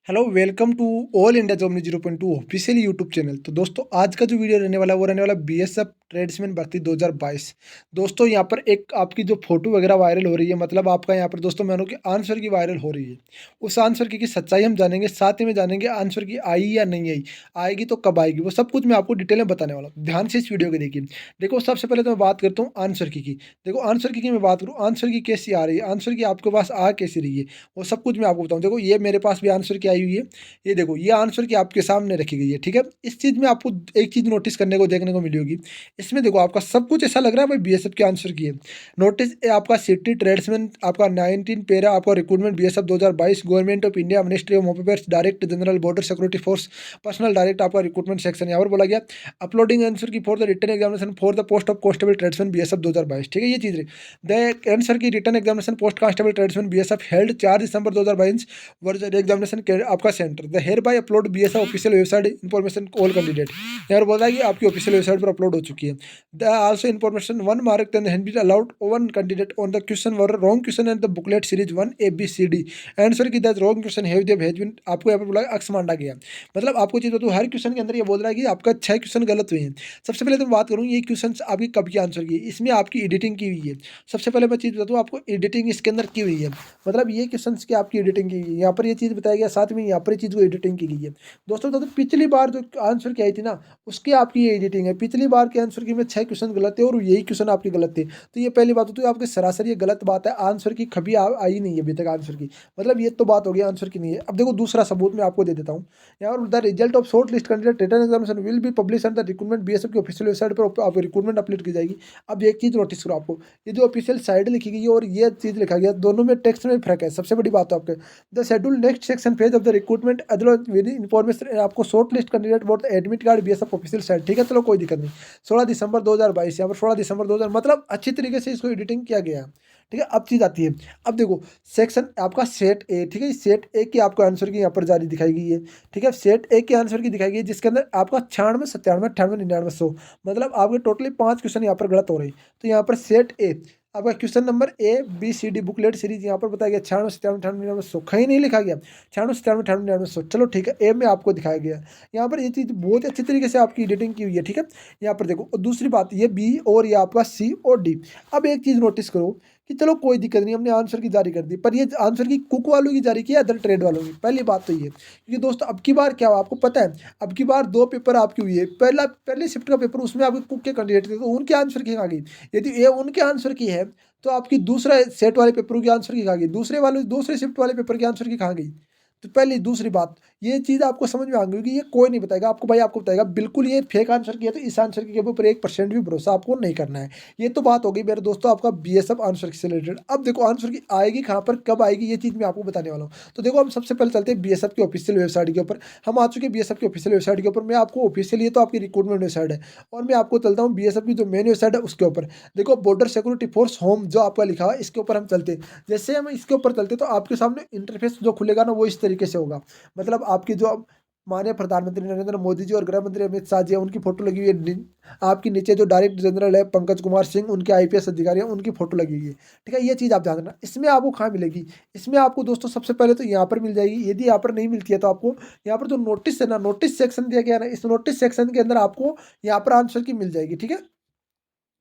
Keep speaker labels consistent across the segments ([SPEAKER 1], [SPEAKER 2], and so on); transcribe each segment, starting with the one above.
[SPEAKER 1] Hello welcome to all India job news 0.2 official YouTube channel. तो दोस्तों आज का जो वीडियो रहने वाला है वो रहने वाला बीएसएफ ट्रेड्समैन भर्ती 2022। दोस्तों यहाँ पर एक आपकी जो फोटो वगैरह वायरल हो रही है, मतलब आपका यहाँ पर दोस्तों मानो कि आंसर की वायरल हो रही है। उस आंसर की सच्चाई हम जानेंगे, साथ ही में जानेंगे आंसर की आई या नहीं आई, आएगी तो कब आएगी, वो सब कुछ मैं आपको डिटेल में बताने वाला हूँ। ध्यान से इस वीडियो को देखिए। देखो सबसे पहले तो मैं बात करता हूँ आंसर की। देखो आंसर की मैं बात करूँ, आंसर की कैसी आ रही है, आंसर की आपके पास आ कैसी रही है, वो सब कुछ मैं आपको बताऊँ। देखो ये मेरे पास भी आंसर की आई हुई है। ये देखो ये आंसर की आपके सामने रखी गई है, ठीक है। इस चीज़ में आपको एक चीज़ नोटिस करने को देखने को मिली होगी। इसमें देखो आपका सब कुछ ऐसा लग रहा है भाई बीएसएफ के आंसर की है। नोटिस ये आपका सिटी ट्रेड्समैन आपका 19 पेरा आपका recruitment BSF 2022 government of India ministry of home affairs direct general border security force personal direct आपका रिक्रूटमेंट सेक्शन। यहाँ पर बोला गया uploading answer key for the written examination for the post of constable tradesman BSF 2022, ठीक है। ये चीज़ the answer key written examination post constable tradesman BSF held 4 December 2022 virtual examination आपका centre the here by upload BSF official website information all candidate. यहाँ पर बोला है कि आपकी ऑफिशियल वेबसाइट पर अपलोड हो चुकी है। The also information one mark then has been allowed one candidate on the question were wrong question and the booklet series 1 ABCD answer key that wrong question have been आपको यहाँ पर बोला अक्स मांडा गया। मतलब आपको चीज़ बताऊँ, हर क्वेश्चन के अंदर ये बोल रहा है कि आपका 6 क्वेश्चन गलत हुए हैं। सबसे पहले तो बात करूँ ये क्वेश्चन आपकी कब की आंसर की है, इसमें आपकी एडिटिंग की हुई है। सबसे पहले मैं चीज़ बताऊँ आपको, एडिटिंग इसके अंदर की हुई है। मतलब ये क्वेश्चन की आपकी एडिटिंग की गई है, यहाँ पर ये चीज़ बताया गया, साथ में यहाँ पर ये चीज़ को एडिटिंग की गई है। दोस्तों तो पिछली बार जो आंसर की आई थी ना, उसकी आपकी ये एडिटिंग है। पिछली बार के आंसर की में 6 क्वेश्चन गलत थे और यही क्वेश्चन आपके गलत थे। तो ये पहली बात होती है आपके सरासर ये गलत बात है, आंसर की कभी आई नहीं है अभी तक आंसर की। मतलब ये तो बात हो गई आंसर की नहीं है। अब देखो दूसरा सबूत मैं आपको दे देता हूँ। यहाँ पर the result of short list candidate written examination will be publish and the recruitment BSF की ऑफिशियल वेबसाइट पर आपको रिक्रूटमेंट अपलोड की जाएगी। अब एक चीज़ नोटिस करो आपको, ये जो ऑफिशियल साइड लिखी गई है और ये चीज़ लिखा गया, दोनों में टेक्स्ट में फर्क है। सबसे बड़ी बात है आपके the schedule next section page of the recruitment other with information आपको short list candidate vote admit card BSF official site, ठीक है। चलो कोई दिक्कत नहीं। 16 दिसंबर 2022, यहाँ पर 16 दिसंबर 2000, मतलब अच्छी तरीके से इसको एडिटिंग किया गया है, ठीक है। अब चीज़ आती है, अब देखो सेक्शन आपका सेट ए, ठीक है। सेट ए की आपको आंसर की यहाँ पर जारी दिखाई गई है, ठीक है। सेट ए के आंसर की दिखाई गई है जिसके अंदर आपका 96 97 98 99 100, मतलब आपके टोटली 5 क्वेश्चन यहाँ पर गलत हो रहे हैं। तो यहाँ पर सेट ए आपका question number ABCD booklet series यहाँ पर बताया गया 96 97 98 99 100, कहीं नहीं लिखा गया 96 97 98 99 100। चलो ठीक है, ए में आपको दिखाया गया। यहाँ पर ये चीज़ बहुत ही अच्छी तरीके से आपकी एडिटिंग की हुई है, ठीक है। यहाँ पर देखो, और दूसरी बात ये बी और ये आपका सी और डी। अब एक चीज़ नोटिस करो कि चलो कोई दिक्कत नहीं, हमने आंसर की जारी कर दी, पर ये आंसर की कुक वालों की जारी की है अदर ट्रेड वालों की। पहली बात तो ये, क्योंकि दोस्तों अब की बार क्या हुआ आपको पता है, अब की बार 2 पेपर आपकी हुई है। पहले शिफ्ट का पेपर उसमें आपके कुक के कैंडिडेट थे, तो उनके आंसर की आ गई। यदि ये उनके आंसर की है तो आपकी दूसरा सेट वाले पेपरों की आंसर की कहाँ गई, दूसरे शिफ्ट वाले पेपर की आंसर की कहाँ गई। तो पहली दूसरी बात, ये चीज़ आपको समझ में आ गई कि ये कोई नहीं बताएगा आपको, भाई आपको बताएगा बिल्कुल ये फेक आंसर किया, तो इस आंसर के ऊपर 1% भी भरोसा आपको नहीं करना है। ये तो बात हो गई मेरे दोस्तों आपका बीएसएफ आंसर से रिलेटेड। अब देखो आंसर की आएगी कहाँ पर, कब आएगी, ये चीज़ मैं आपको बताने वाला हूँ। तो देखो हम सबसे पहले चलते हैं बीएसएफ की ऑफिशियल वेबसाइट के ऊपर। हम आ चुके हैं बीएसएफ की ऑफिशियल वेबसाइट के ऊपर। मैं आपको ऑफिशियल, ये तो आपकी रिक्रूटमेंट वेबसाइट है, और मैं आपको चलता हूँ बीएसएफ की जो मेन वेबसाइट है उसके ऊपर। देखो बॉर्डर सिक्योरिटी फोर्स होम जो आपका लिखा हुआ है, इसके ऊपर हम चलते हैं। जैसे हम इसके ऊपर चलते तो आपके सामने इंटरफेस जो खुलेगा ना, वो इस तरीके से होगा। मतलब आपकी जो माननीय प्रधानमंत्री नरेंद्र मोदी जी और गृह मंत्री अमित शाह जी हैं, उनकी फोटो लगी हुई है। आपकी नीचे जो डायरेक्टर जनरल है पंकज कुमार सिंह, उनके आईपीएस अधिकारी हैं, उनकी फोटो लगी हुई है, ठीक है। ये चीज़ आप ध्यान रखना। इसमें आपको कहाँ मिलेगी, इसमें आपको दोस्तों सबसे पहले तो यहाँ पर मिल जाएगी। यदि यहाँ पर नहीं मिलती है तो आपको यहाँ पर जो नोटिस है ना, नोटिस सेक्शन दिया गया है ना, इस नोटिस सेक्शन के अंदर आपको यहाँ पर आंसर की मिल जाएगी, ठीक है।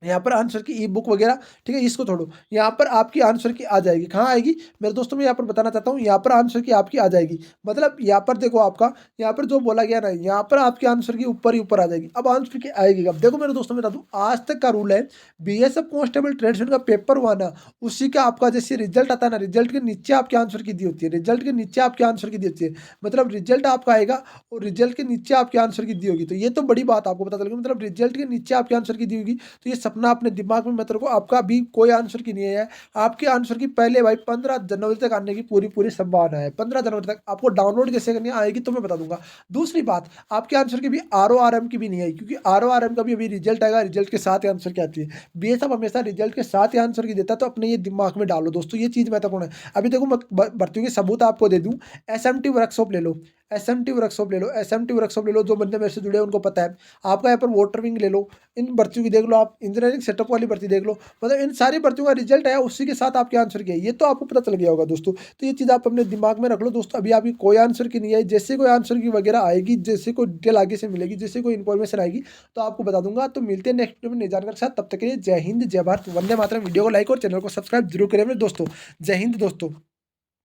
[SPEAKER 1] यहाँ पर आंसर की ई बुक वगैरह, ठीक है, इसको छोड़ो। यहाँ पर आपकी आंसर की आ जाएगी, कहाँ आएगी मेरे दोस्तों, मैं यहाँ पर बताना चाहता हूँ, यहाँ पर आंसर की आपकी आ जाएगी। मतलब यहाँ पर देखो आपका, यहाँ पर जो बोला गया ना, यहाँ पर आपके आंसर की ऊपर ही ऊपर आ जाएगी। अब आंसर की आएगी अब देखो मेरे दोस्तों, मैं बता दूँ आज तक का रूल है, बीएसएफ कांस्टेबल ट्रेड्समैन का पेपर हुआ ना, उसी का आपका जैसे रिजल्ट आता है ना, रिजल्ट के नीचे आपके आंसर की दी होती है, रिजल्ट के नीचे आपके आंसर की दी होती है। मतलब रिजल्ट आपका आएगा और रिजल्ट के नीचे आपके आंसर की दी होगी। तो ये तो बड़ी बात आपको पता चलेगी, मतलब रिजल्ट के नीचे आपके आंसर की दी होगी। तो ये सपना अपने दिमाग में मत रखो, आपका भी कोई आंसर की नहीं है। आपके आंसर की पहले भाई 15 जनवरी तक आने की पूरी पूरी संभावना है। 15 जनवरी तक आपको डाउनलोड कैसे करनी आएगी तो मैं बता दूंगा। दूसरी बात, आपके आंसर की भी RORM की भी नहीं आई, क्योंकि RORM का भी अभी रिजल्ट आएगा, रिजल्ट के साथ ही आंसर की आती है। बीएसएफ हमेशा रिजल्ट के साथ ही आंसर की देता है, तो अपने ये दिमाग में डालो दोस्तों, ये चीज़ महत्वपूर्ण है। अभी देखो मैं भर्तियों के सबूत आपको दे दूँ। SMT वर्कशॉप ले लो, एसएमटी वर्कशॉप ले लो, एसएमटी वर्कशॉप ले लो, जो बंदे मेरे से जुड़े हैं उनको पता है। आपका यहाँ पर वाटर विंग ले लो, इन भर्तियों की देख लो आप, इंजीनियरिंग सेटअप वाली भर्ती देख लो, मतलब इन सारी भर्तियों का रिजल्ट आया उसी के साथ आपके आंसर किया, ये तो आपको पता चल गया होगा दोस्तों। तो ये चीज़ आप अपने दिमाग में रख लो दोस्तों। अभी आपकी कोई आंसर की नहीं आई, जैसे कोई आंसर की वगैरह आएगी, जैसे कोई डिटेल आगे से मिलेगी, जैसे कोई इन्फॉर्मेशन आएगी तो आपको बता दूंगा। तो मिलते हैं नेक्स्ट वीडियो में नई जानकारी के साथ, तब तक के लिए जय हिंद जय भारत, वंदे मातरम। वीडियो को लाइक और चैनल को सब्सक्राइब जरूर करें मेरे दोस्तों। जय हिंद दोस्तों।